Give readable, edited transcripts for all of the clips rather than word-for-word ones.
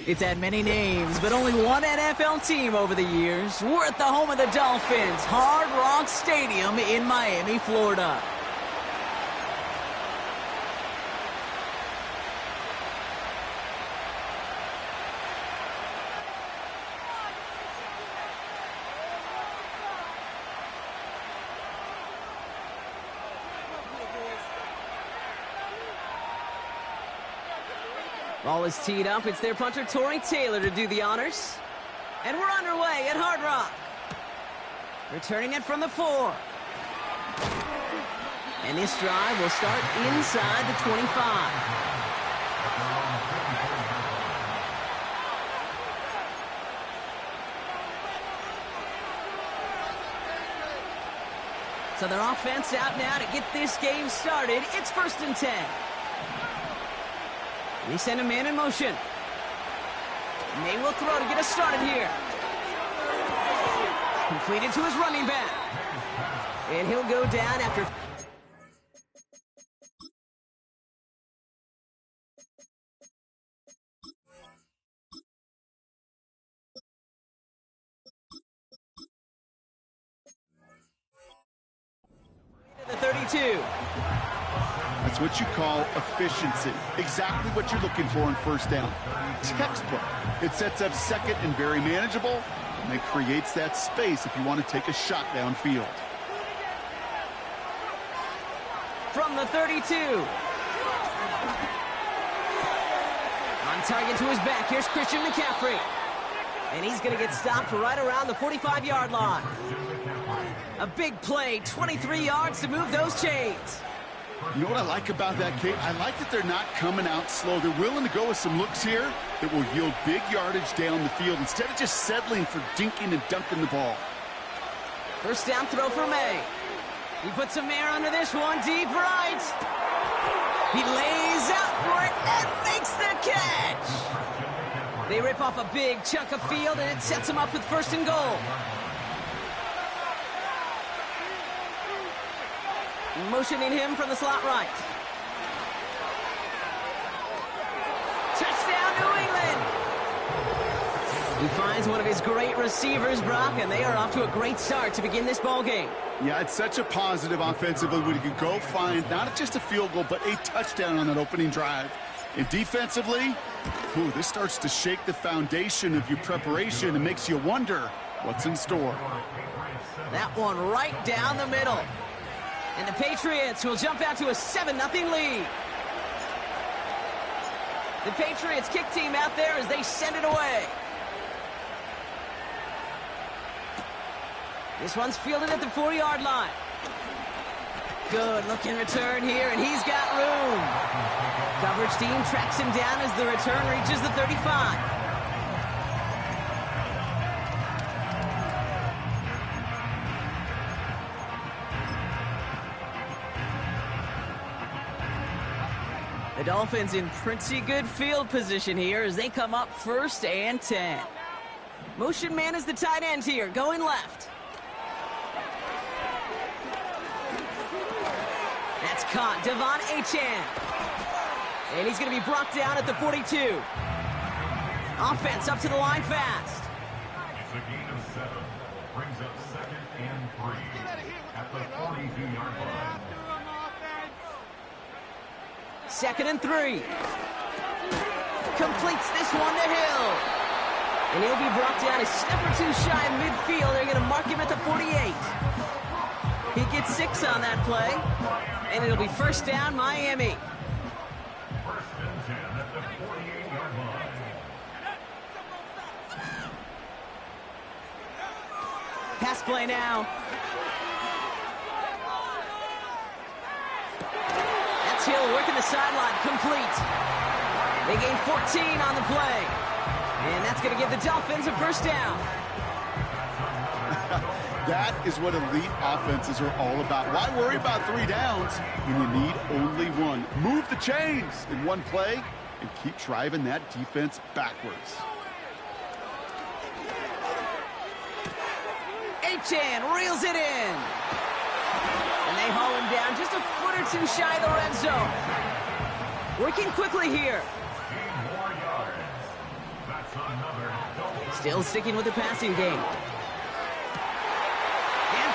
It's had many names, but only one NFL team over the years. We're at the home of the Dolphins, Hard Rock Stadium in Miami, Florida. Ball is teed up. It's their punter, Torrey Taylor, to do the honors. And we're underway at Hard Rock. Returning it from the 4. And this drive will start inside the 25. So their offense out now to get this game started. It's 1st and 10. They send a man in motion. And they will throw to get us started here. Completed to his running back. And he'll go down after... the 32. That's what you call efficiency. Exactly what you're looking for in 1st down. Textbook. It sets up 2nd and very manageable, and it creates that space if you want to take a shot downfield. From the 32. On target to his back. Here's Christian McCaffrey. And he's going to get stopped right around the 45-yard line. A big play, 23 yards to move those chains. You know what I like about that, Kate? I like that they're not coming out slow. They're willing to go with some looks here that will yield big yardage down the field instead of just settling for dinking and dunking the ball. 1st down throw for May. He puts some air under this one, deep right. He lays out for it and makes the catch. They rip off a big chunk of field, and it sets him up with 1st and goal. Motioning him from the slot right. Touchdown, New England! He finds one of his great receivers, Brock, and they are off to a great start to begin this ball game. Yeah, it's such a positive offensively when you can go find not just a field goal, but a touchdown on that opening drive. And defensively, this starts to shake the foundation of your preparation and makes you wonder what's in store. That one right down the middle. And the Patriots will jump out to a 7-0 lead. The Patriots kick team out there as they send it away. This one's fielded at the 4-yard line. Good looking return here, and he's got room. Coverage team tracks him down as the return reaches the 35. The Dolphins in pretty good field position here as they come up 1st and 10. Motion man is the tight end here, going left. That's caught, Devon Achane. And he's going to be brought down at the 42. Offense up to the line fast. It's a gain of 7. Brings up 2nd and 3 at the 42-yard line. 2nd and 3. Completes this one to Hill. And he'll be brought down a step or 2 shy of midfield. They're going to mark him at the 48. He gets 6 on that play. And it'll be 1st down, Miami. 1st and 10 at the 48-yard line. Pass play now. Hill working the sideline, complete. They gain 14 on the play. And that's going to give the Dolphins a 1st down. That is what elite offenses are all about. Why worry about 3 downs when you need only 1? Move the chains in one play and keep driving that defense backwards. Achane reels it in. And they haul him down just a foot or 2 shy of the red zone. Working quickly here. More yards. That's Still sticking with the passing game. And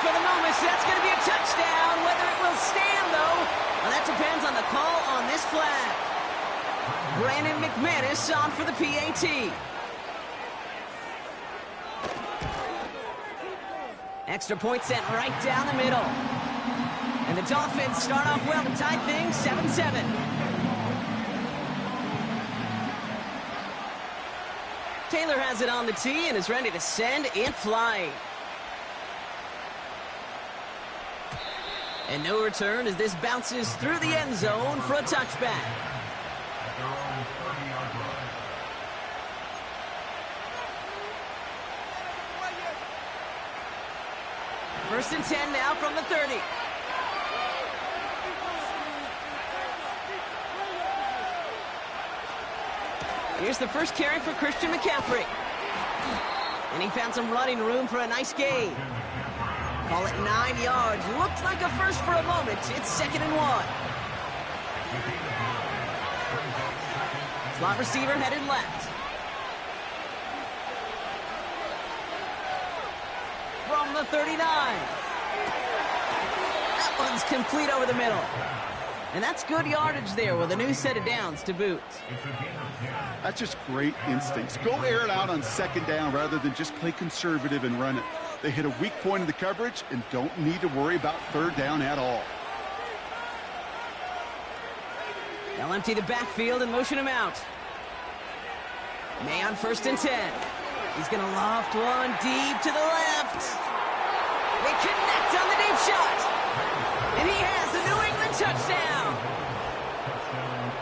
for the moment, that's going to be a touchdown. Whether it will stand, though, well, that depends on the call on this flag. Brandon McManus on for the PAT. Extra point sent right down the middle. And the Dolphins start off well to tie things 7-7. Taylor has it on the tee and is ready to send in flight. And no return as this bounces through the end zone for a touchback. First and 10 now from the 30. Here's the first carry for Christian McCaffrey. And he found some running room for a nice gain. Call it 9 yards. Looked like a first for a moment. It's 2nd and 1. Slot receiver headed left. From the 39. That one's complete over the middle. And that's good yardage there with a new set of downs to boot. That's just great instincts. Go air it out on 2nd down rather than just play conservative and run it. They hit a weak point in the coverage and don't need to worry about 3rd down at all. They'll empty the backfield and motion him out. May on 1st and 10. He's going to loft one deep to the left. They connect on the deep shot. And he has the New England touchdown.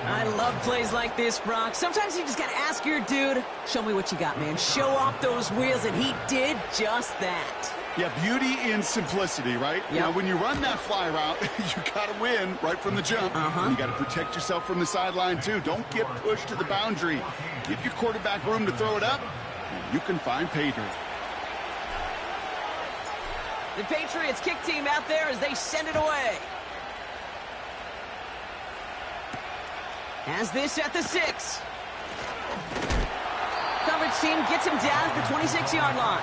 I love plays like this, Brock. Sometimes you just got to ask your dude, show me what you got, man. Show off those wheels, and he did just that. Yeah, beauty in simplicity, right? Yep. Now, when you run that fly route, you got to win right from the jump. And you got to protect yourself from the sideline, too. Don't get pushed to the boundary. Give your quarterback room to throw it up, and you can find pay dirt. The Patriots kick team out there as they send it away. Has this at the 6. Coverage team gets him down at the 26-yard line.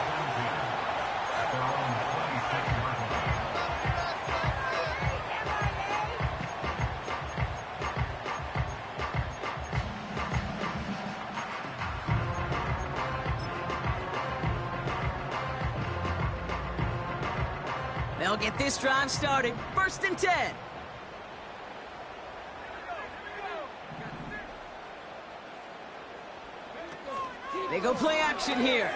They'll get this drive started. 1st and 10. They go play action here.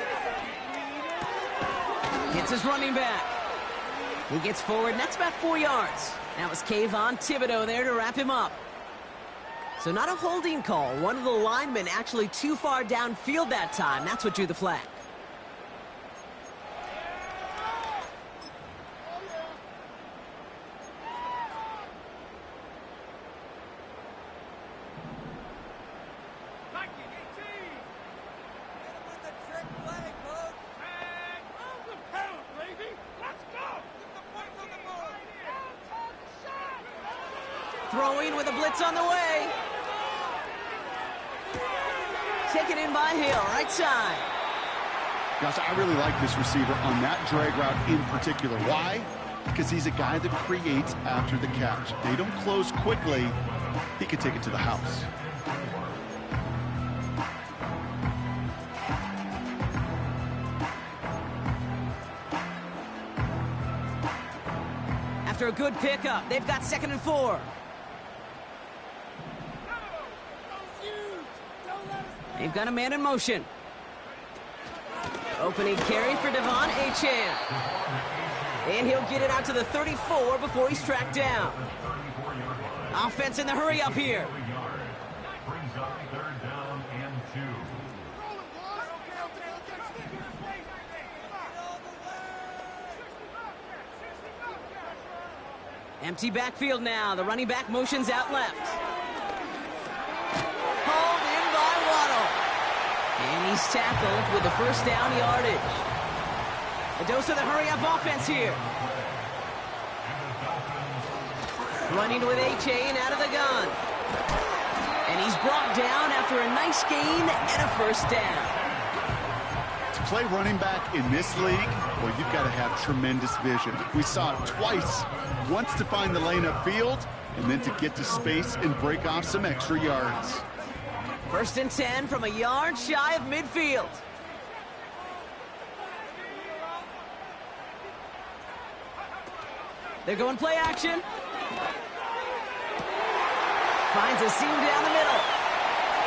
Hits his running back. He gets forward, and that's about 4 yards. That was Kayvon Thibodeau there to wrap him up. So not a holding call. One of the linemen actually too far downfield that time. That's what drew the flag. Throwing with a blitz on the way. Taken in by Hill, right side. Gosh, I really like this receiver on that drag route in particular. Why? Because he's a guy that creates after the catch. They don't close quickly. He could take it to the house. After a good pickup, they've got 2nd and 4. They've got a man in motion. Opening carry for Devon Achane. And he'll get it out to the 34 before he's tracked down. Offense in the hurry up here. Brings up 3rd down and 2. Empty backfield now. The running back motions out left. Hauled in by Waddle. And he's tackled with the 1st down yardage. A dose of the hurry-up offense here. Running with Achane out of the gun. And he's brought down after a nice gain and a 1st down. play running back in this league, well, you've got to have tremendous vision. We saw it twice. Once to find the lane upfield, and then to get to space and break off some extra yards. 1st and 10 from a yard shy of midfield. They're going play action. Finds a seam down the middle.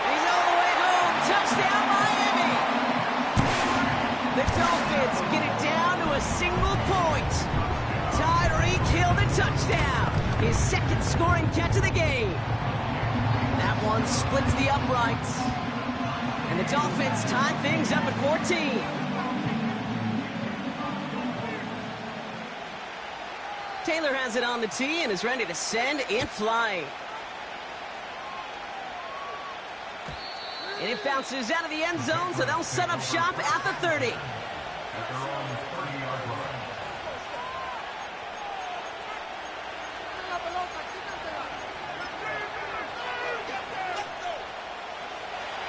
He's all the way home. Touchdown, Miami. The Dolphins get it down to a single point. Tyreek Hill the touchdown. His 2nd scoring catch of the game. That one splits the uprights. And the Dolphins tie things up at 14. Taylor has it on the tee and is ready to send it flying. And it bounces out of the end zone, so they'll set up shop at the 30.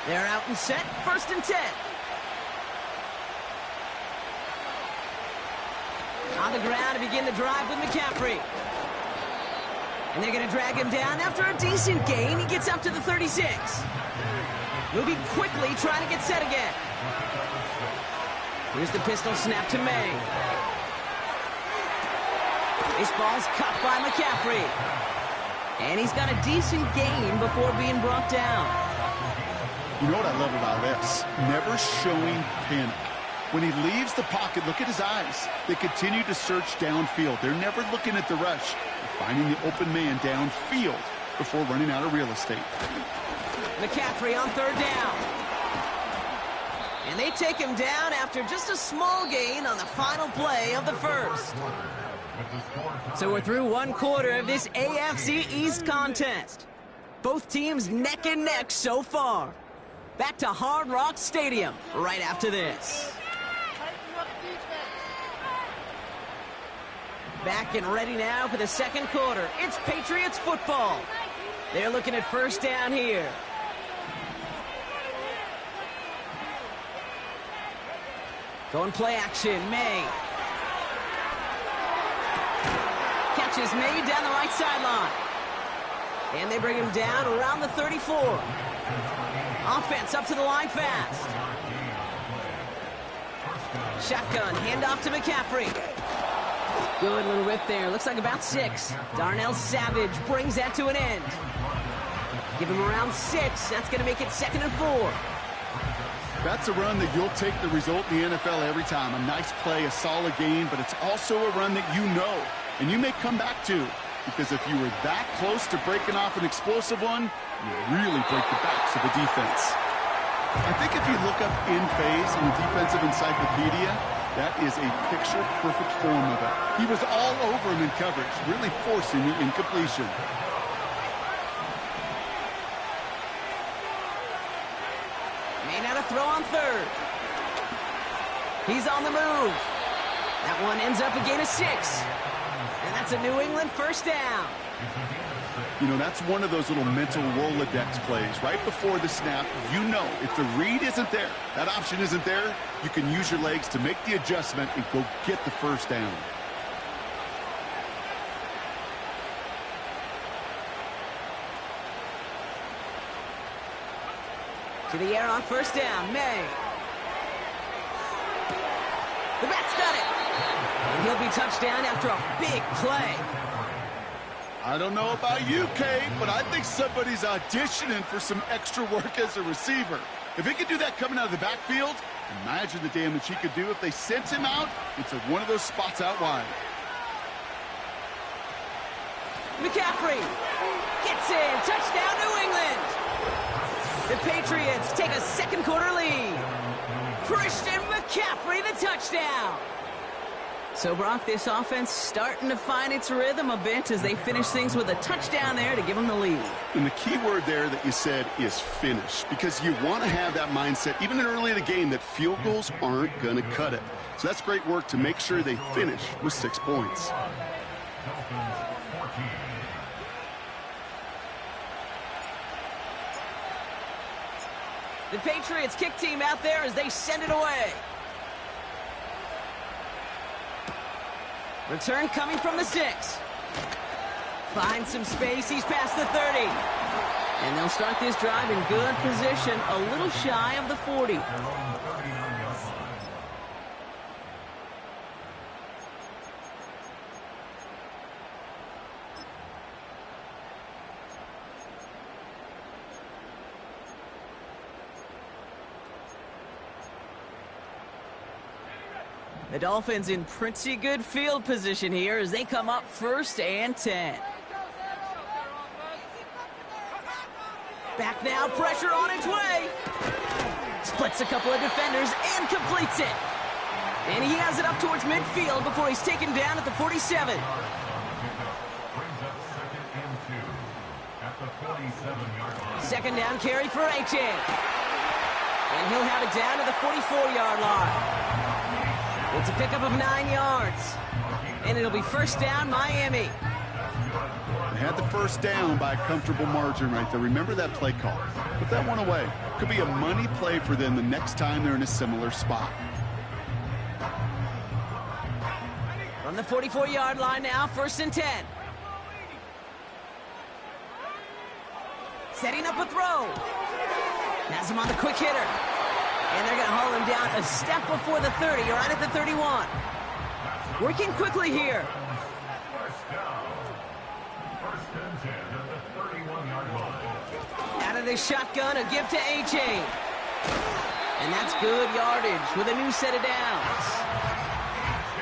They're out and set, 1st and 10. On the ground to begin the drive with McCaffrey. And they're going to drag him down after a decent gain. He gets up to the 36. Moving quickly, trying to get set again. Here's the pistol snap to May. This ball's caught by McCaffrey. And he's got a decent gain before being brought down. You know what I love about this? Never showing panic. When he leaves the pocket, look at his eyes. They continue to search downfield. They're never looking at the rush. They're finding the open man downfield before running out of real estate. McCaffrey on 3rd down. And they take him down after just a small gain on the final play of the 1st. So we're through 1 quarter of this AFC East contest. Both teams neck and neck so far. Back to Hard Rock Stadium right after this. Back and ready now for the 2nd quarter. It's Patriots football. They're looking at 1st down here. Going play action, May. Catch is made down the right sideline. And they bring him down around the 34. Offense up to the line fast. Shotgun, handoff to McCaffrey. Good little rip there. Looks like about 6. Darnell Savage brings that to an end. Give him around 6. That's going to make it 2nd and 4. That's a run that you'll take the result in the NFL every time. A nice play, a solid game, but it's also a run that you know and you may come back to, because if you were that close to breaking off an explosive one, you really break the backs of the defense. I think if you look up in phase in the defensive encyclopedia, that is a picture-perfect form of it. He was all over him in coverage, really forcing the incompletion. May not have throw on 3rd. He's on the move. That one ends up a gain of 6. And that's a New England 1st down. You know, that's one of those little mental Rolodex plays. Right before the snap, you know if the read isn't there, that option isn't there, you can use your legs to make the adjustment and go get the 1st down. To the air on 1st down, May. The back's got it. And he'll be touchdown after a big play. I don't know about you, Kate, but I think somebody's auditioning for some extra work as a receiver. If he could do that coming out of the backfield, imagine the damage he could do if they sent him out into one of those spots out wide. McCaffrey gets in. Touchdown, New England. The Patriots take a 2nd quarter lead. Christian McCaffrey, the touchdown. So, Brock, this offense starting to find its rhythm a bit as they finish things with a touchdown there to give them the lead. And the key word there that you said is finish, because you want to have that mindset, even early in the game, that field goals aren't going to cut it. So that's great work to make sure they finish with 6 points. The Patriots kick team out there as they send it away. Return coming from the 6. Finds some space. He's past the 30. And they'll start this drive in good position, a little shy of the 40. The Dolphins in pretty good field position here as they come up 1st and 10. Back now, pressure on its way. Splits a couple of defenders and completes it. And he has it up towards midfield before he's taken down at the 47. Second down carry for H.A. And he'll have it down to the 44-yard line. It's a pickup of 9 yards. And it'll be first down, Miami. They had the first down by a comfortable margin right there. Remember that play call. Put that one away. Could be a money play for them the next time they're in a similar spot. From the 44-yard line now, 1st and 10. Setting up a throw. Has him on the quick hitter. And they're going to haul him down a step before the 30, right at the 31. Working quickly here. Out of the shotgun, a give to H.A. And that's good yardage with a new set of downs.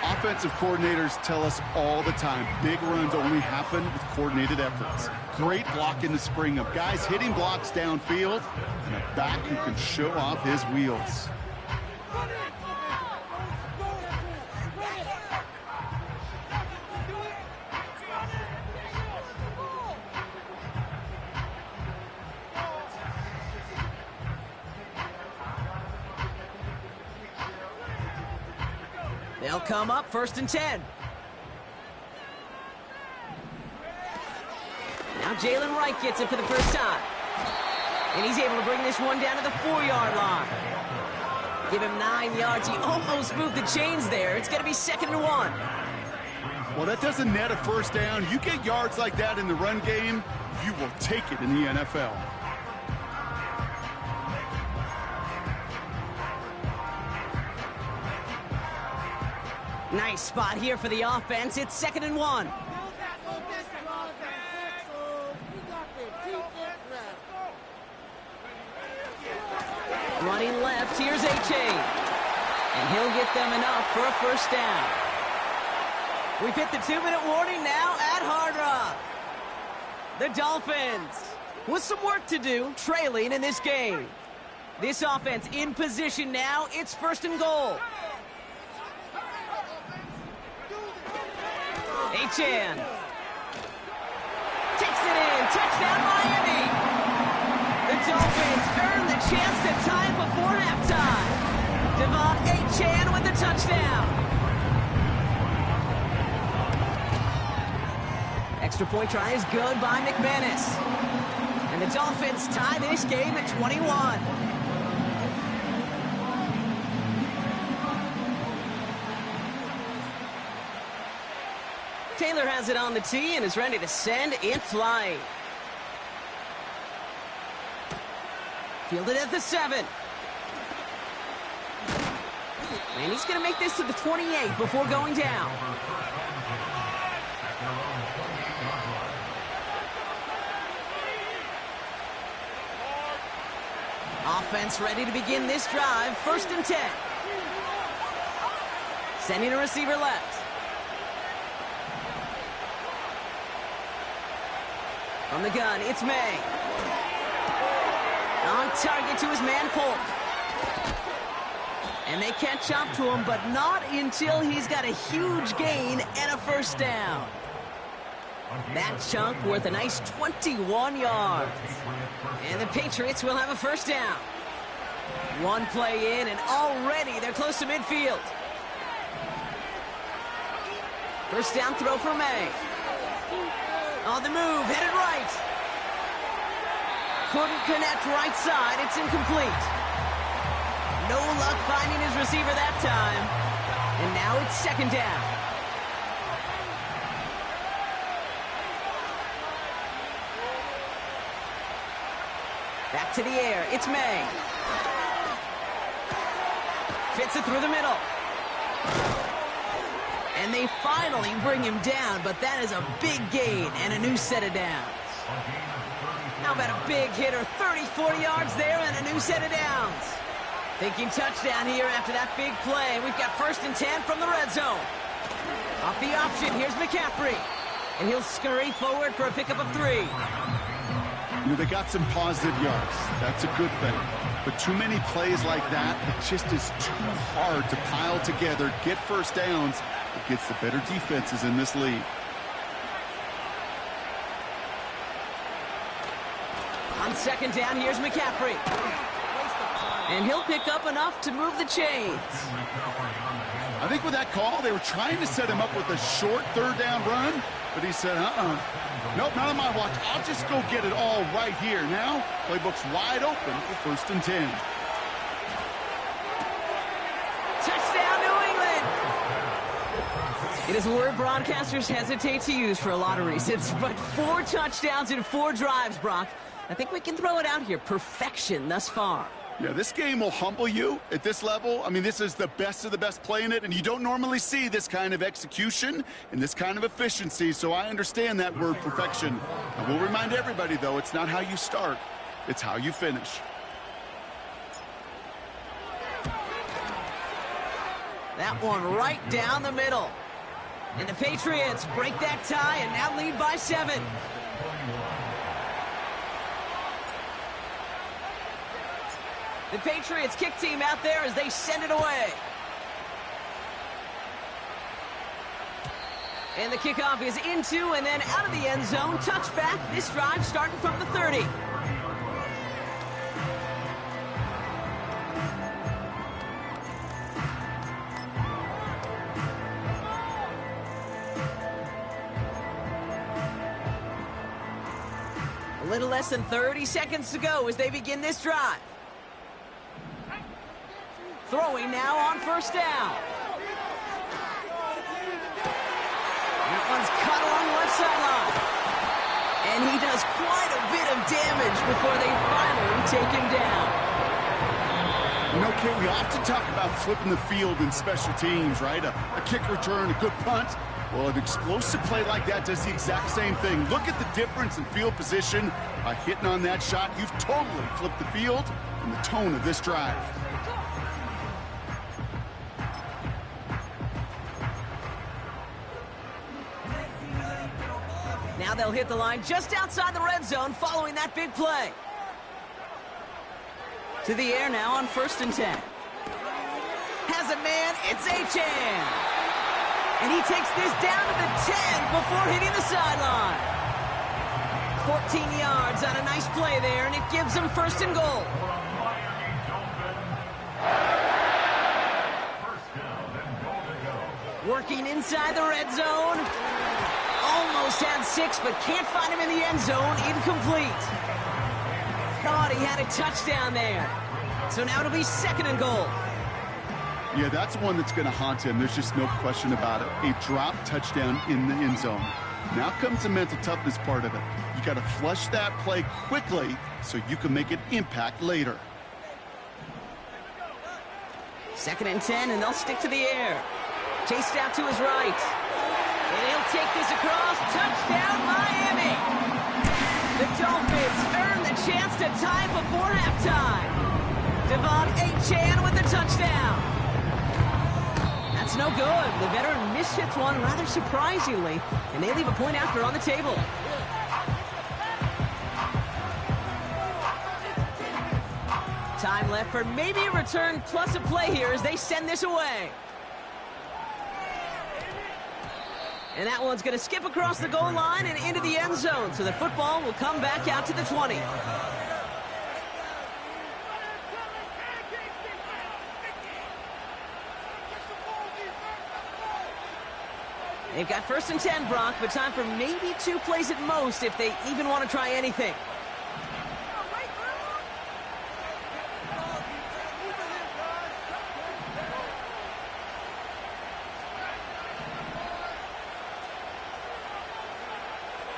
Offensive coordinators tell us all the time, big runs only happen with coordinated efforts. Great block in the spring of guys hitting blocks downfield, and a back who can show off his wheels. They'll come up 1st and 10. Now Jalen Wright gets it for the first time. And he's able to bring this one down to the 4-yard line. Give him 9 yards. He almost moved the chains there. It's going to be 2nd and 1. Well, that doesn't net a first down. You get yards like that in the run game, you will take it in the NFL. Nice spot here for the offense. It's 2nd and 1. Running left, here's H.A. And he'll get them enough for a first down. We've hit the 2-minute warning now at Hard Rock. The Dolphins with some work to do, trailing in this game. This offense in position now. It's 1st and goal. H.A. takes it in. Touchdown, Miami. The Dolphins earn the chance to tie it before halftime. Devon H.A. with the touchdown. Extra point try is good by McManus. And the Dolphins tie this game at 21. Taylor has it on the tee and is ready to send it flying. Fielded at the 7. And he's going to make this to the 28 before going down. Offense ready to begin this drive. 1st and 10. Sending a receiver left. From the gun, it's May. On target to his man, Polk. And they catch up to him, but not until he's got a huge gain and a first down. That chunk worth a nice 21 yards. And the Patriots will have a first down. One play in, and already they're close to midfield. First down throw for May. On the move, headed right. Couldn't connect right side. It's incomplete. No luck finding his receiver that time. And now it's 2nd down. Back to the air. It's May. Fits it through the middle. And they finally bring him down, but that is a big gain and a new set of downs. How about a big hitter, 30-40 yards there and a new set of downs. Thinking touchdown here after that big play. We've got 1st and 10 from the red zone. Off the option, here's McCaffrey. And he'll scurry forward for a pickup of 3. You know, they got some positive yards. That's a good thing. But too many plays like that, it just is too hard to pile together, get first downs against the better defenses in this league. On 2nd down, here's McCaffrey. And he'll pick up enough to move the chains. I think with that call, they were trying to set him up with a short 3rd down run, but he said, nope, not on my watch. I'll just go get it all right here. Now, playbook's wide open for 1st and 10. Touchdown, New England! It is a word broadcasters hesitate to use for a lot of reasons, but 4 touchdowns in 4 drives, Brock. I think we can throw it out here. Perfection thus far. Yeah, this game will humble you at this level. I mean, this is the best of the best playing it, and you don't normally see this kind of execution and this kind of efficiency, so I understand that word perfection. I will remind everybody, though, it's not how you start, it's how you finish. That one right down the middle. And the Patriots break that tie and now lead by 7. The Patriots kick team out there as they send it away. And the kickoff is into and then out of the end zone. Touchback. This drive starting from the 30. A little less than 30 seconds to go as they begin this drive. Throwing now on 1st down. That one's cut along the left sideline. And he does quite a bit of damage before they finally take him down. You know, Kate, we often talk about flipping the field in special teams, right? A kick return, a good punt. Well, an explosive play like that does the exact same thing. Look at the difference in field position. By hitting on that shot, you've totally flipped the field and the tone of this drive. Now they'll hit the line just outside the red zone following that big play. To the air now on 1st and 10. Has a man, it's Achane. And he takes this down to the 10 before hitting the sideline. 14 yards on a nice play there, and it gives them 1st and goal. Working inside the red zone. Almost had 6, but can't find him in the end zone. Incomplete. Thought he had a touchdown there. So now it'll be 2nd and goal. Yeah, that's one that's going to haunt him. There's just no question about it. A drop touchdown in the end zone. Now comes the mental toughness part of it. You got to flush that play quickly so you can make an impact later. 2nd and 10, and they'll stick to the air. Chased out to his right. And he'll take this across. Touchdown, Miami. The Dolphins earn the chance to tie before halftime. Devon Achane with the touchdown. That's no good. The veteran mishits one rather surprisingly, and they leave a point after on the table. Time left for maybe a return plus a play here as they send this away. And that one's going to skip across the goal line and into the end zone. So the football will come back out to the 20. They've got 1st and 10, Brock, but time for maybe 2 plays at most if they even want to try anything.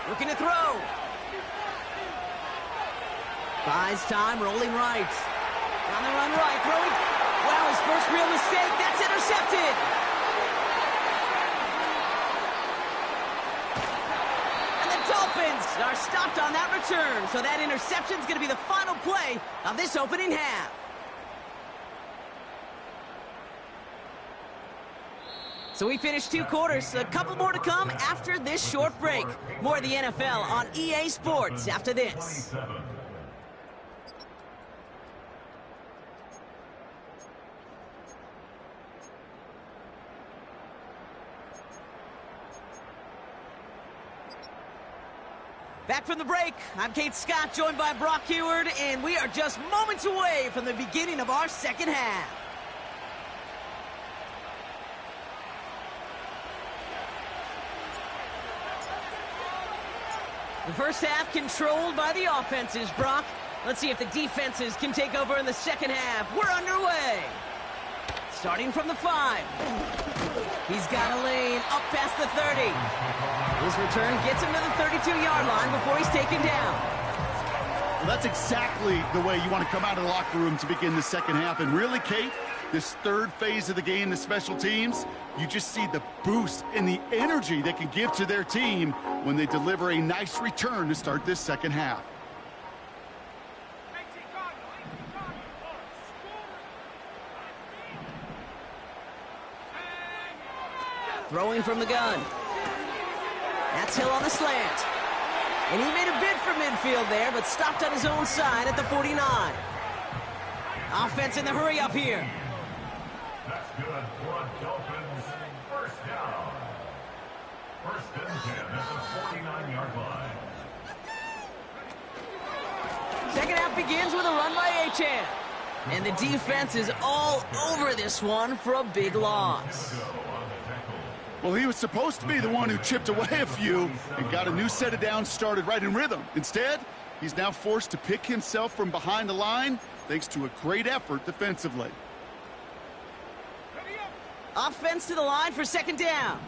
Looking to throw. Buys time, rolling right. On the run right, throwing. Wow, his first real mistake. That's intercepted. And the Dolphins are stopped on that return. So that interception is going to be the final play of this opening half. So we finished 2 quarters. A couple more to come after this short break. More of the NFL on EA Sports after this. Back from the break, I'm Kate Scott, joined by Brock Heward, and we are just moments away from the beginning of our second half. The first half controlled by the offenses, Brock. Let's see if the defenses can take over in the second half. We're underway. Starting from the 5. He's got a lane up past the 30. His return gets him to the 32-yard line before he's taken down. Well, that's exactly the way you want to come out of the locker room to begin the second half. And really, Kate, this third phase of the game, the special teams, you just see the boost and the energy they can give to their team when they deliver a nice return to start this second half. Throwing from the gun. That's Hill on the slant. And he made a bid for midfield there, but stopped on his own side at the 49. Offense in the hurry up here. That's good for Dolphins. First down. First and 10 at the 49-yard line. Second half begins with a run by Achane. And the defense is all over this one for a big loss. Well, he was supposed to be the one who chipped away a few and got a new set of downs started right in rhythm. Instead, he's now forced to pick himself from behind the line thanks to a great effort defensively. Offense to the line for second down.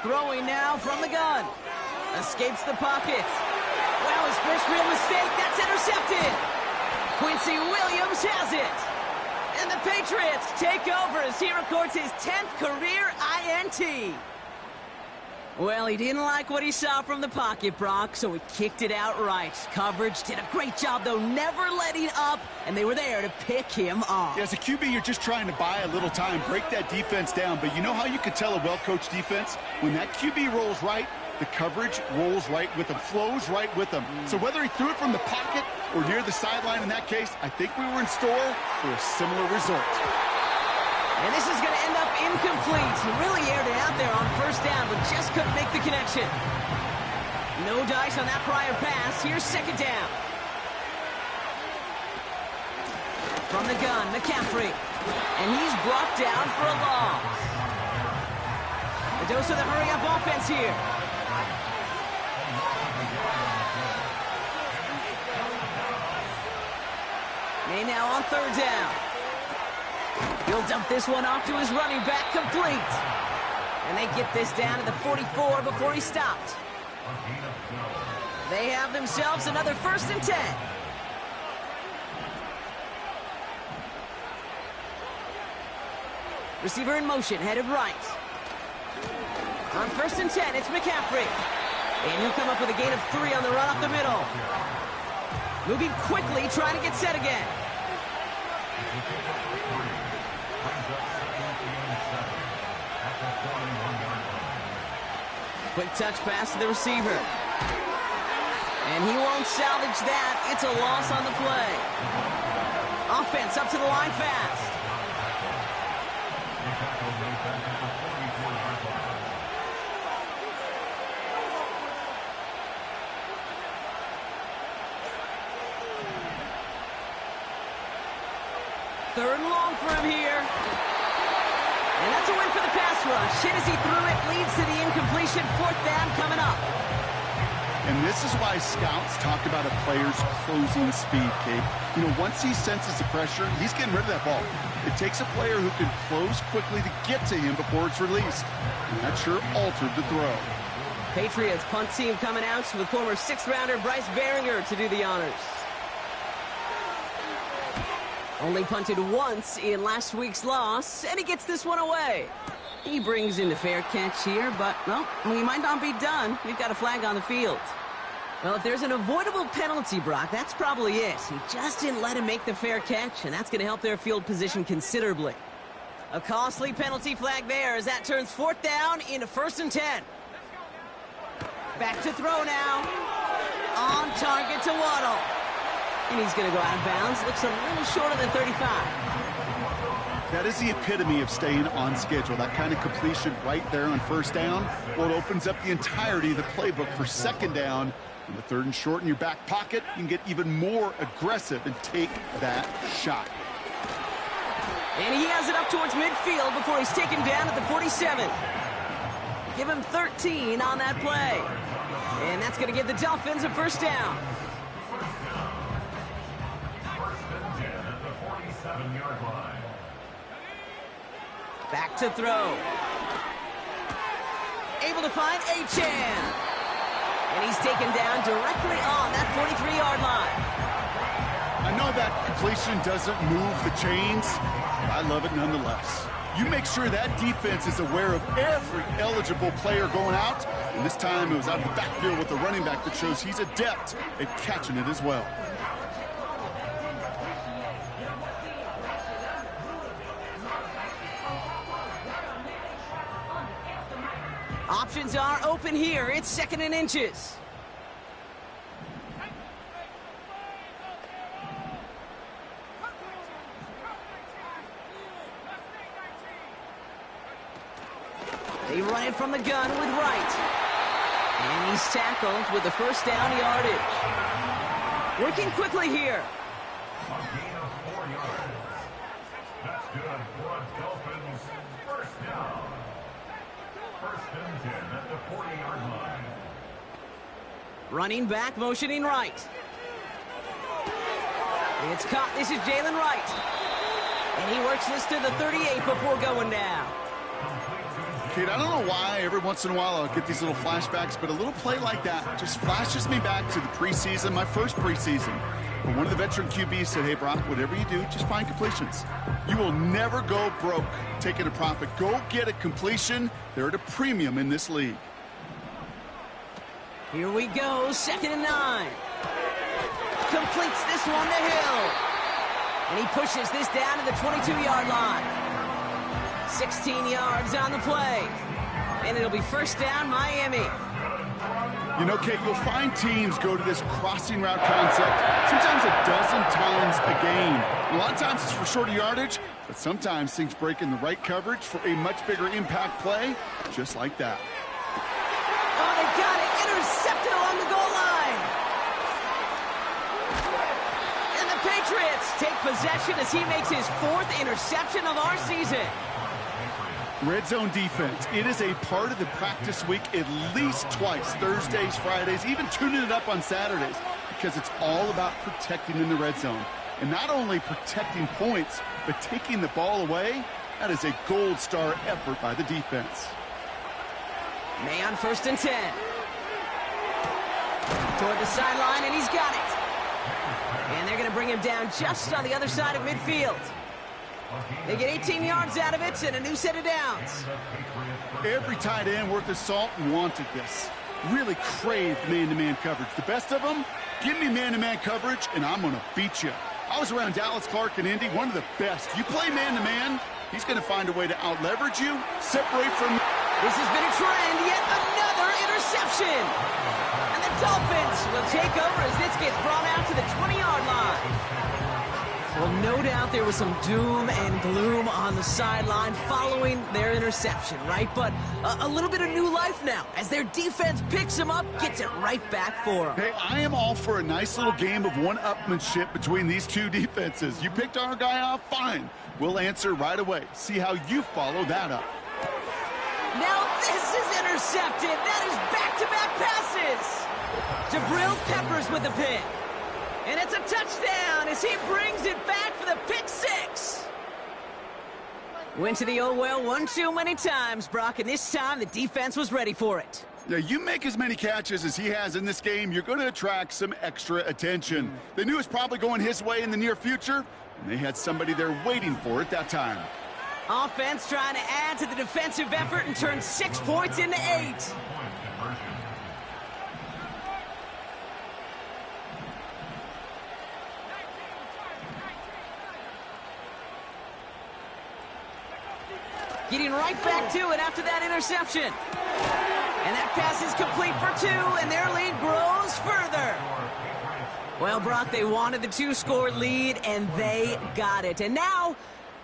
Throwing now from the gun. Escapes the pocket. Wow, his first real mistake. That's intercepted. Quincy Williams has it. And the Patriots take over as he records his 10th career INT. Well, he didn't like what he saw from the pocket, Brock, so he kicked it outright. Coverage did a great job, though, never letting up, and they were there to pick him off. Yeah, as a QB, you're just trying to buy a little time, break that defense down. But you know how you can tell a well-coached defense? When that QB rolls right, the coverage rolls right with him, flows right with him. So whether he threw it from the pocket or near the sideline in that case, I think we were in store for a similar result. And this is going to end up incomplete. He really aired it out there on first down, but just couldn't make the connection. No dice on that prior pass. Here's second down. From the gun, McCaffrey. And he's brought down for a loss. A dose of the hurry-up offense here. May now on third down. He'll dump this one off to his running back, complete. And they get this down to the 44 before he stopped. They have themselves another first and 10. Receiver in motion, headed right. On first and 10, it's McCaffrey. And he'll come up with a gain of 3 on the run up the middle. Moving quickly, trying to get set again. Quick touch pass to the receiver. And he won't salvage that. It's a loss on the play. Offense up to the line fast. Third and long for him here. And that's a win for the pass rush. Hit as he threw it, leads to the incompletion. Fourth down coming up. And this is why scouts talk about a player's closing speed, Kate. You know, once he senses the pressure, he's getting rid of that ball. It takes a player who can close quickly to get to him before it's released. And that sure altered the throw. Patriots punt team coming out with former 6th-rounder Bryce Behringer to do the honors. Only punted once in last week's loss, and he gets this one away. He brings in the fair catch here, but, well, he might not be done. We've got a flag on the field. Well, if there's an avoidable penalty, Brock, that's probably it. He just didn't let him make the fair catch, and that's going to help their field position considerably. A costly penalty flag there as that turns 4th down into 1st and 10. Back to throw now. On target to Waddle. And he's going to go out of bounds. Looks a little shorter than 35. That is the epitome of staying on schedule. That kind of completion right there on 1st down. Well, it opens up the entirety of the playbook for 2nd down. And with 3rd and short in your back pocket, you can get even more aggressive and take that shot. And he has it up towards midfield before he's taken down at the 47. Give him 13 on that play. And that's going to give the Dolphins a 1st down. Back to throw. Able to find Achane. And he's taken down directly on that 43-yard line. I know that completion doesn't move the chains, but I love it nonetheless. You make sure that defense is aware of every eligible player going out. And this time it was out of the backfield with the running back that shows he's adept at catching it as well. Options are open here. It's 2nd and inches. They run it from the gun with Wright. And he's tackled with the 1st down yardage. Working quickly here. A gain of 4 yards. That's good for a Dolphins 1st down. 1st and 10 at the 40-yard line. Running back, motioning right. It's caught. This is Jalen Wright. And he works this to the 38 before going down. Kate, I don't know why every once in a while I'll get these little flashbacks, but a little play like that just flashes me back to the preseason, my first preseason. When one of the veteran QBs said, hey, Brock, whatever you do, just find completions. You will never go broke taking a profit. Go get a completion. They're at a premium in this league. Here we go, 2nd and 9. Completes this one to Hill. And he pushes this down to the 22-yard line. 16 yards on the play. And it'll be 1st down, Miami. You know, Kate, you'll find teams go to this crossing route concept sometimes a dozen times a game. A lot of times it's for shorter yardage, but sometimes things break in the right coverage for a much bigger impact play, just like that. Oh, they got it. Intercepted along the goal line. And the Patriots take possession as he makes his 4th interception of our season. Red zone defense. It is a part of the practice week at least twice, Thursdays, Fridays, even tuning it up on Saturdays, because it's all about protecting in the red zone. And not only protecting points, but taking the ball away. That is a gold star effort by the defense. May on 1st and 10. Toward the sideline, and he's got it. And they're going to bring him down just on the other side of midfield. They get 18 yards out of it and a new set of downs. Every tight end worth his salt wanted this. Really craved man-to-man coverage. The best of them, give me man-to-man coverage and I'm going to beat you. I was around Dallas Clark and Indy, one of the best. You play man-to-man, he's going to find a way to out-leverage you, separate from... This has been a trend, yet another interception. And the Dolphins will take over as this gets brought out to the 20-yard line. Well, no doubt there was some doom and gloom on the sideline following their interception, right? But a little bit of new life now as their defense picks him up, gets it right back for him. Hey, I am all for a nice little game of one-upmanship between these two defenses. You picked our guy off, fine. We'll answer right away. See how you follow that up. Now this is intercepted. That is back-to-back passes. Jabril Peppers with the pick. And it's a touchdown as he brings it back for the pick six. Went to the oh well one too many times, Brock, and this time the defense was ready for it. Yeah, you make as many catches as he has in this game, you're going to attract some extra attention. They knew it was probably going his way in the near future, and they had somebody there waiting for it that time. Offense trying to add to the defensive effort and turn 6 points into 8. Getting right back to it after that interception. And that pass is complete for 2, and their lead grows further. Well, Brock, they wanted the 2-score lead, and they got it. And now,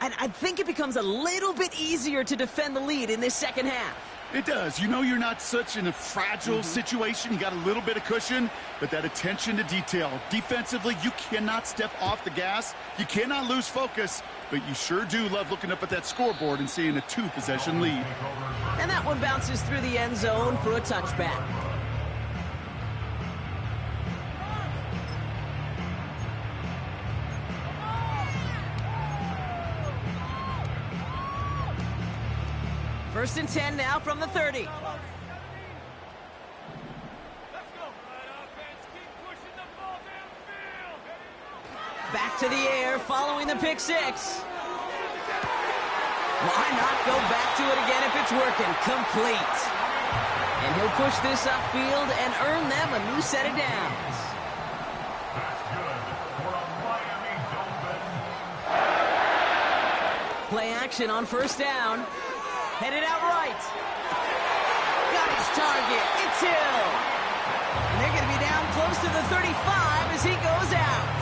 I think it becomes a little bit easier to defend the lead in this second half. It does. You know you're not such in a fragile situation. You got a little bit of cushion, but that attention to detail. Defensively, you cannot step off the gas. You cannot lose focus, but you sure do love looking up at that scoreboard and seeing a 2-possession lead. And that one bounces through the end zone for a touchback. First and 10 now from the 30. Back to the air following the pick six. Why not go back to it again if it's working? Complete. And he'll push this upfield and earn them a new set of downs. That's good for a Miami Dolphin. Play action on first down. Headed out right. Got his target. It's Hill. And they're going to be down close to the 35 as he goes out.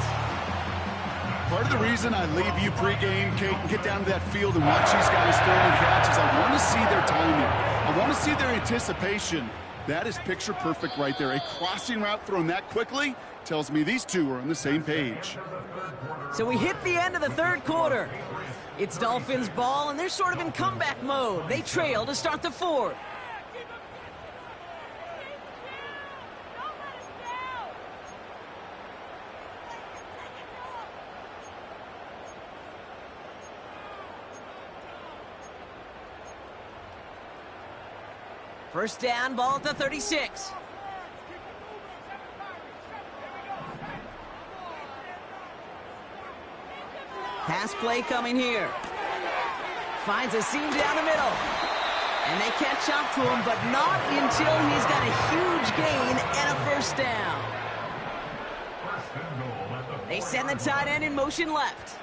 Part of the reason I leave you pregame, Kate, and get down to that field and watch these guys throwing catches, I want to see their timing. I want to see their anticipation. That is picture perfect right there. A crossing route thrown that quickly tells me these two are on the same page. So we hit the end of the third quarter. It's Dolphins ball, and they're sort of in comeback mode. They trail to start the fourth. First down, ball at the 36. Pass play coming here. Finds a seam down the middle. And they catch up to him, but not until he's got a huge gain and a first down. They send the tight end in motion left.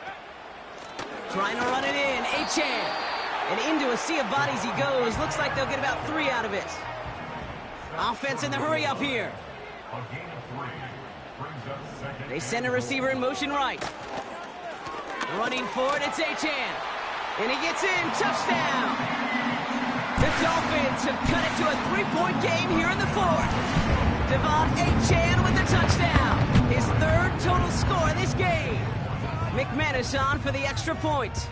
Trying to run it in. Achane. And into a sea of bodies he goes. Looks like they'll get about 3 out of it. Offense in the hurry up here. They send a receiver in motion right. Running forward, it's Achane. And he gets in. Touchdown. The Dolphins have cut it to a 3-point game here in the fourth. Devon Achane with the touchdown. His 3rd total score in this game. McManus on for the extra point.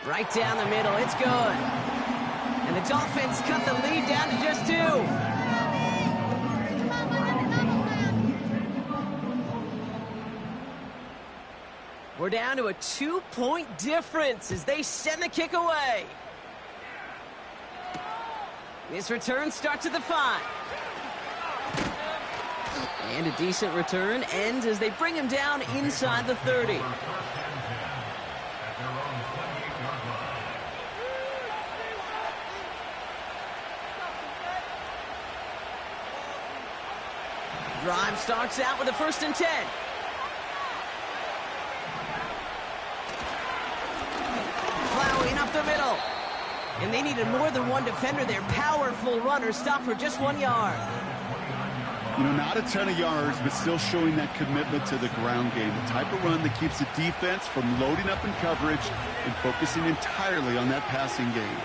Right down the middle, it's good. And the Dolphins cut the lead down to just 2. We're down to a 2-point difference as they send the kick away. This return starts at the 5. And a decent return ends as they bring him down inside the 30. Drive starts out with a 1st and 10. Plowing up the middle. And they needed more than one defender. Their powerful runner stopped for just 1 yard. You know, not a ton of yards, but still showing that commitment to the ground game. The type of run that keeps the defense from loading up in coverage and focusing entirely on that passing game.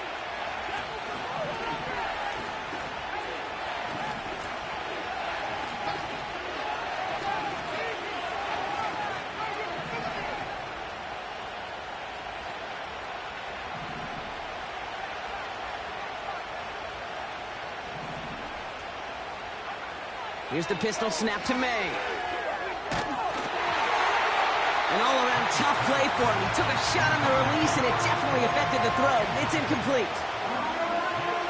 Here's the pistol snap to May. An all-around tough play for him. He took a shot on the release, and it definitely affected the throw. It's incomplete.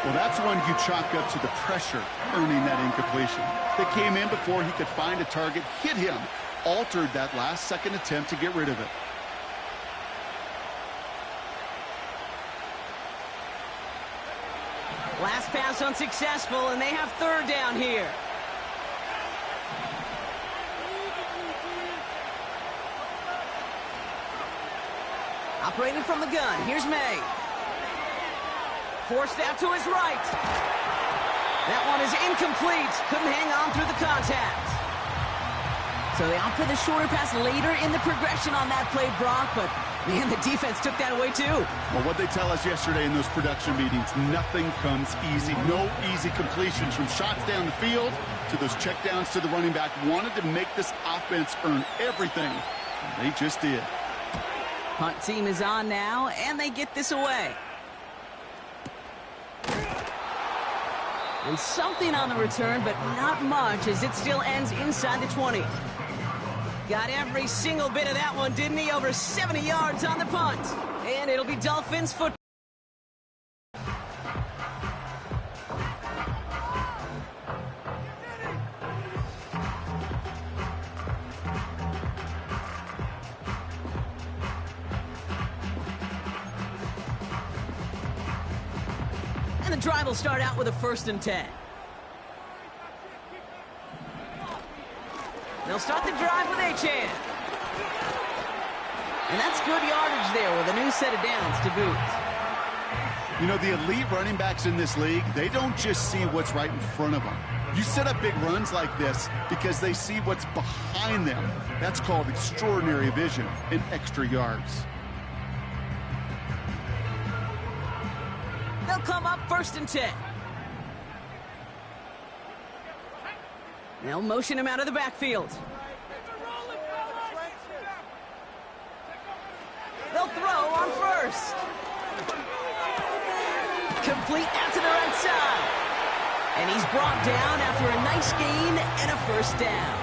Well, that's one you chalk up to the pressure earning that incompletion. They came in before he could find a target, hit him, altered that last-second attempt to get rid of it. Last pass unsuccessful, and they have third down here. Operating from the gun, here's May. Forced out to his right. That one is incomplete. Couldn't hang on through the contact. So they opt for the shorter pass later in the progression on that play, Brock, but man, the defense took that away too. Well, what they tell us yesterday in those production meetings, nothing comes easy. No easy completions from shots down the field to those checkdowns to the running back. Wanted to make this offense earn everything, and they just did. Punt team is on now, and they get this away. And something on the return, but not much, as it still ends inside the 20. Got every single bit of that one, didn't he? Over 70 yards on the punt. And it'll be Dolphins football. And the drive will start out with a 1st and 10. They'll start the drive with Achane. And that's good yardage there with a new set of downs to boot. You know, the elite running backs in this league, they don't just see what's right in front of them. You set up big runs like this because they see what's behind them. That's called extraordinary vision and extra yards. They'll come up 1st and 10. They'll motion him out of the backfield. They'll throw on 1st. Complete out to the right side. And he's brought down after a nice gain and a 1st down.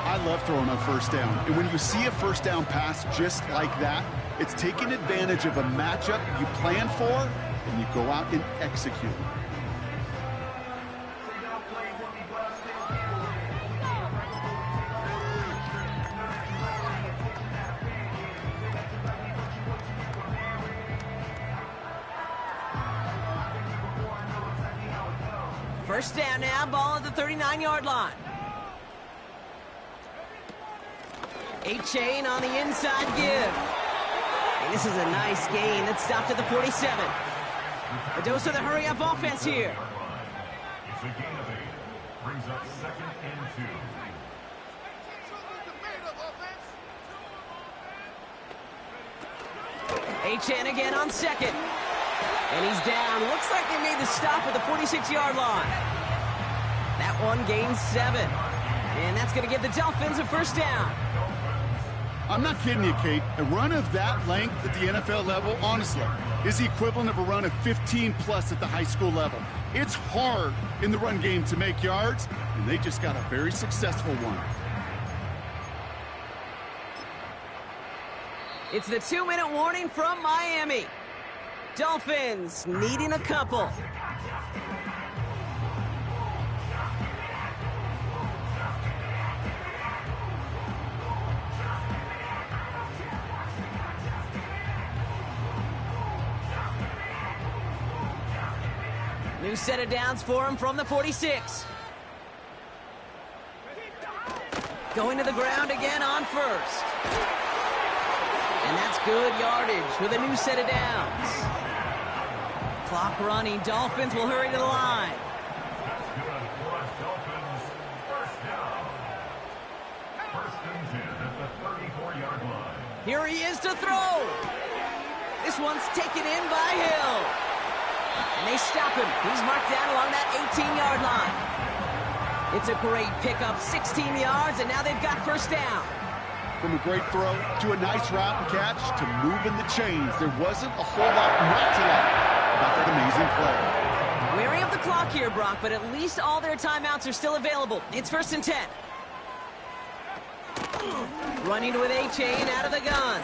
I love throwing on 1st down. And when you see a 1st down pass just like that, it's taking advantage of a matchup you plan for, and you go out and execute. First down now, ball at the 39-yard line. Achane on the inside give. And this is a nice gain that stopped at the 47. A dose of the hurry-up offense here. It's a gain of 8. Brings up 2nd and 2. Achane again on 2nd. And he's down. Looks like they made the stop at the 46-yard line. That one gains 7. And that's going to give the Dolphins a 1st down. I'm not kidding you, Kate. A run of that length at the NFL level, honestly, is the equivalent of a run of 15-plus at the high school level. It's hard in the run game to make yards, and they just got a very successful one. It's the 2-minute warning from Miami. Dolphins needing a couple. New set of downs for him from the 46. Going to the ground again on 1st. And that's good yardage with a new set of downs. Clock running. Dolphins will hurry to the line. That's good for us, Dolphins. 1st down. 1st and 10 at the 34-yard line. Here he is to throw. This one's taken in by Hill. And they stop him. He's marked down along that 18-yard line. It's a great pickup, 16 yards, and now they've got 1st down. From a great throw to a nice route and catch to moving the chains, there wasn't a whole lot not to like about that amazing play. Wearing up the clock here, Brock, but at least all their timeouts are still available. It's 1st and 10. Running with A-Chain out of the gun.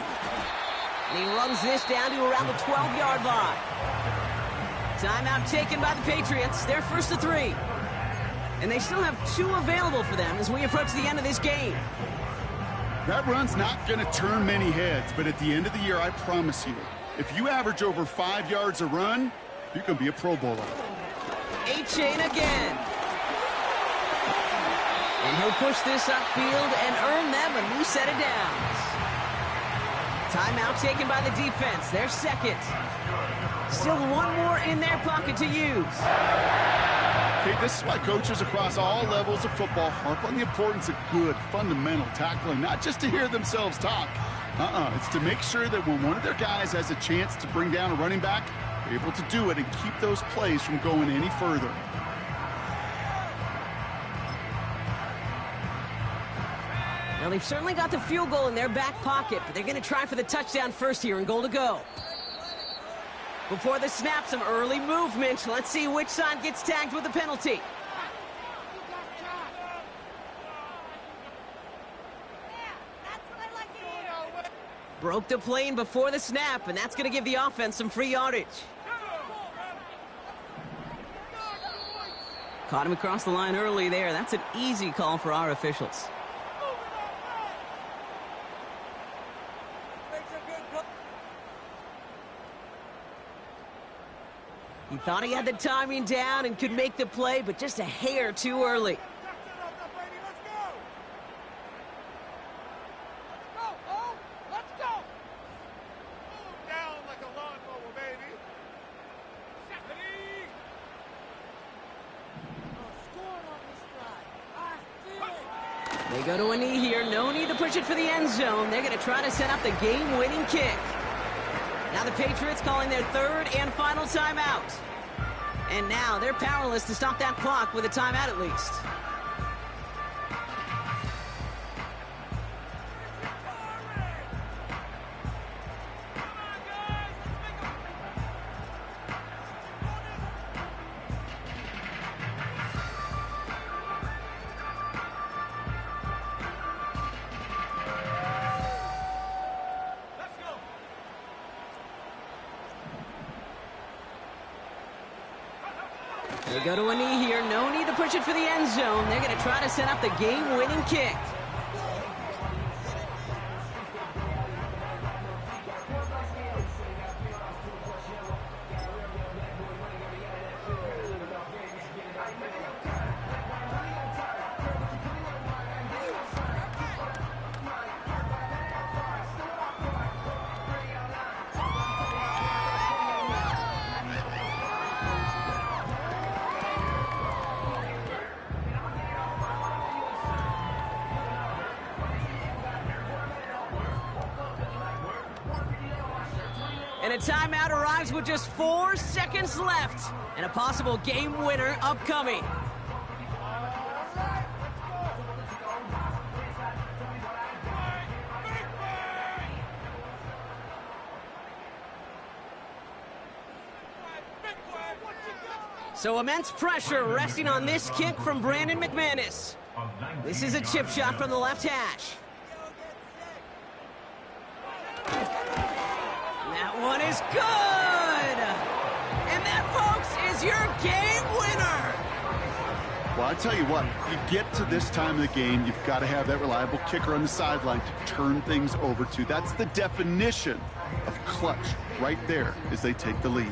And he runs this down to around the 12-yard line. Timeout taken by the Patriots. They're 1st and 3. And they still have 2 available for them as we approach the end of this game. That run's not going to turn many heads, but at the end of the year, I promise you, if you average over 5 yards a run, you can be a Pro Bowler. A-Chain again. And he'll push this upfield and earn them a new set of downs. Timeout taken by the defense. They're 2nd. Still 1 more in their pocket to use. Okay, this is why coaches across all levels of football harp on the importance of good, fundamental tackling, not just to hear themselves talk. It's to make sure that when one of their guys has a chance to bring down a running back, they're able to do it and keep those plays from going any further. Now, they've certainly got the field goal in their back pocket, but they're going to try for the touchdown first here and goal to go. Before the snap, some early movement. Let's see which side gets tagged with a penalty. Broke the plane before the snap, and that's going to give the offense some free yardage. Caught him across the line early there. That's an easy call for our officials. He thought he had the timing down and could make the play, but just a hair too early. They go to a knee here. No need to push it for the end zone. They're going to try to set up the game-winning kick. Now the Patriots calling their 3rd and final timeout. And now they're powerless to stop that clock with a timeout at least. They go to a knee here. No need to push it for the end zone. They're going to try to set up the game-winning kick. And a timeout arrives with just 4 seconds left. And a possible game winner upcoming. So immense pressure resting on this kick from Brandon McManus. This is a chip shot from the left hash. That one is good! And that, folks, is your game winner! Well, I tell you what, you get to this time of the game, you've got to have that reliable kicker on the sideline to turn things over to. That's the definition of clutch right there as they take the lead.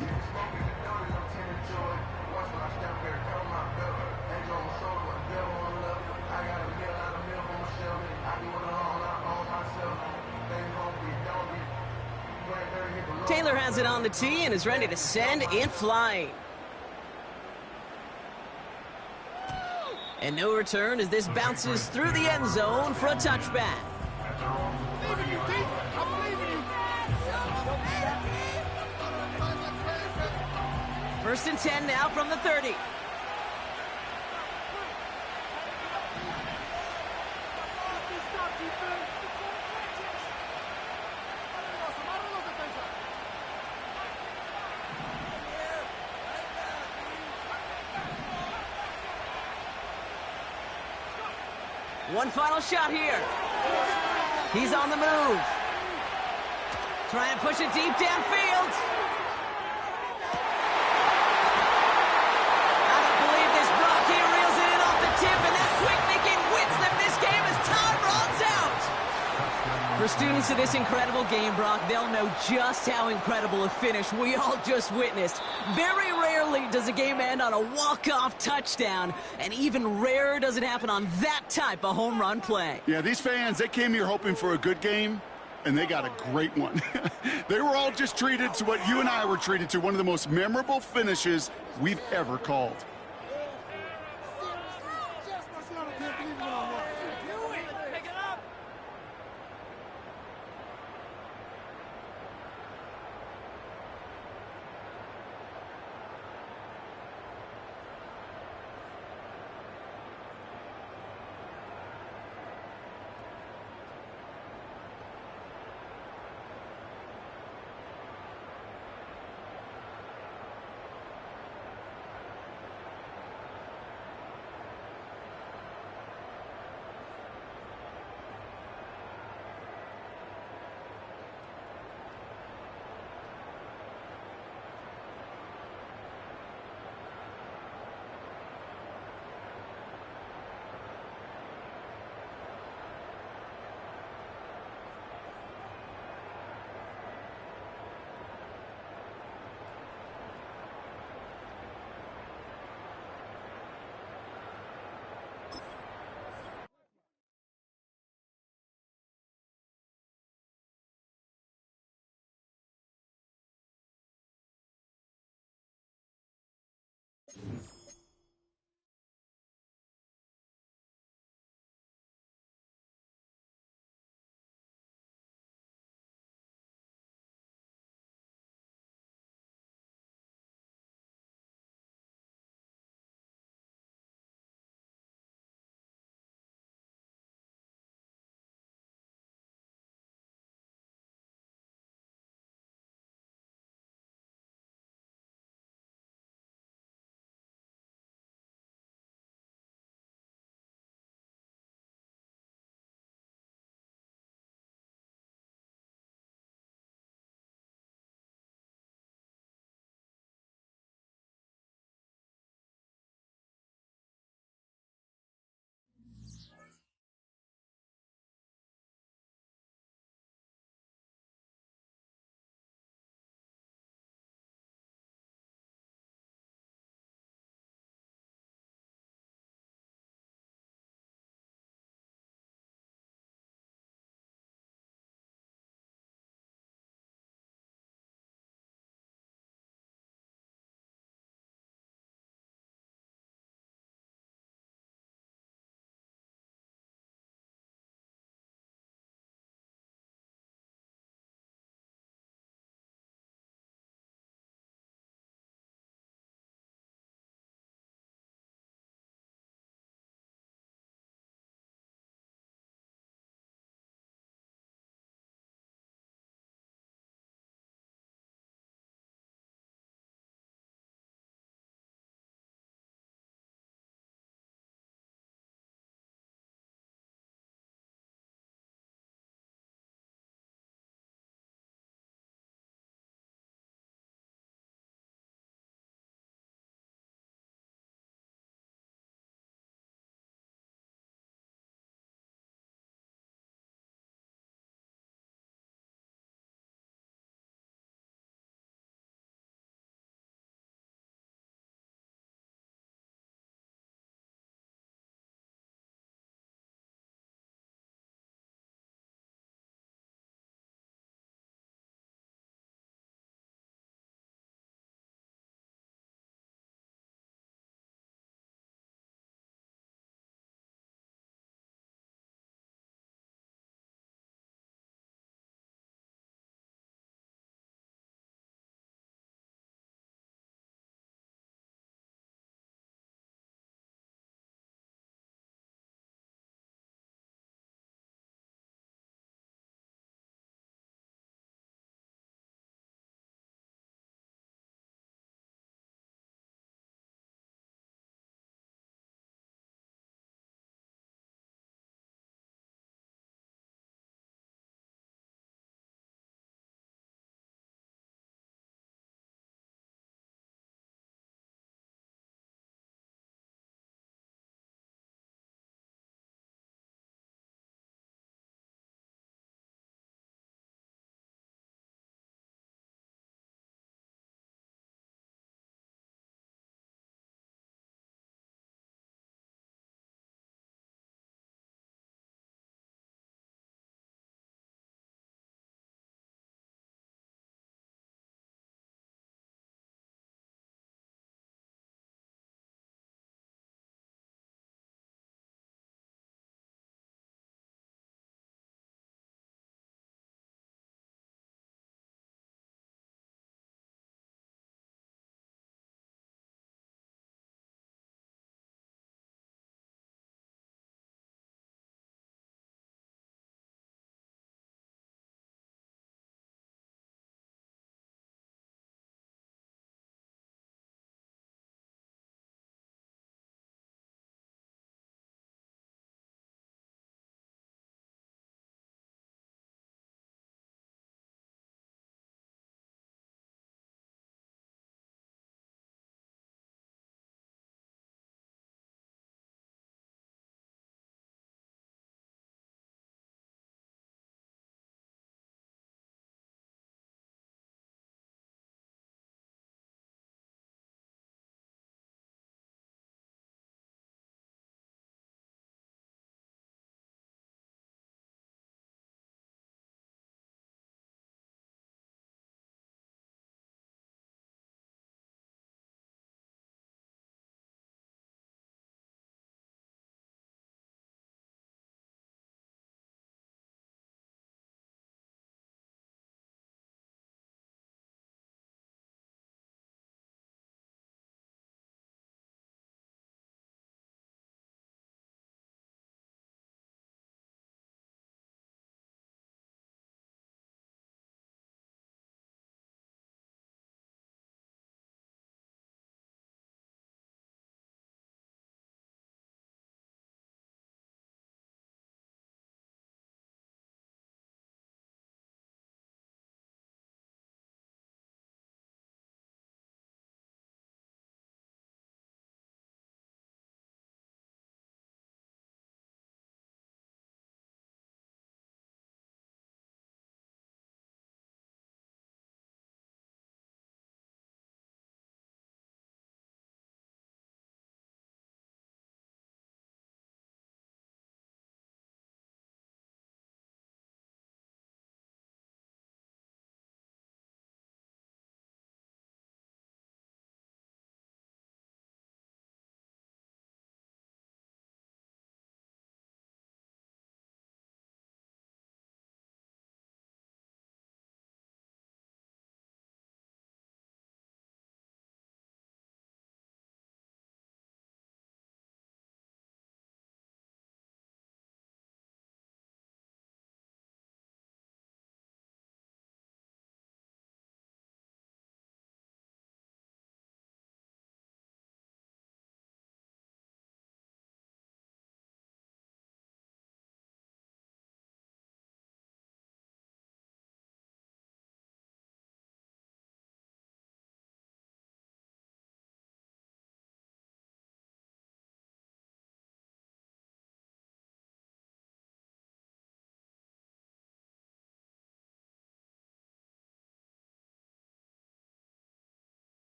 Taylor has it on the tee and is ready to send it flying. And no return as this bounces through the end zone for a touchback. First and 10 now from the 30. One final shot here. He's on the move. Trying to push it deep downfield. I don't believe this, Brock. He reels it in off the tip, and that quick thinking wins them this game as time runs out. For students of this incredible game, Brock, they'll know just how incredible a finish we all just witnessed. Very rarely does a game end on a walk-off touchdown, and even rarer does it happen on that type of home run play. Yeah, these fans, they came here hoping for a good game, and they got a great one. They were all just treated to what you and I were treated to, one of the most memorable finishes we've ever called.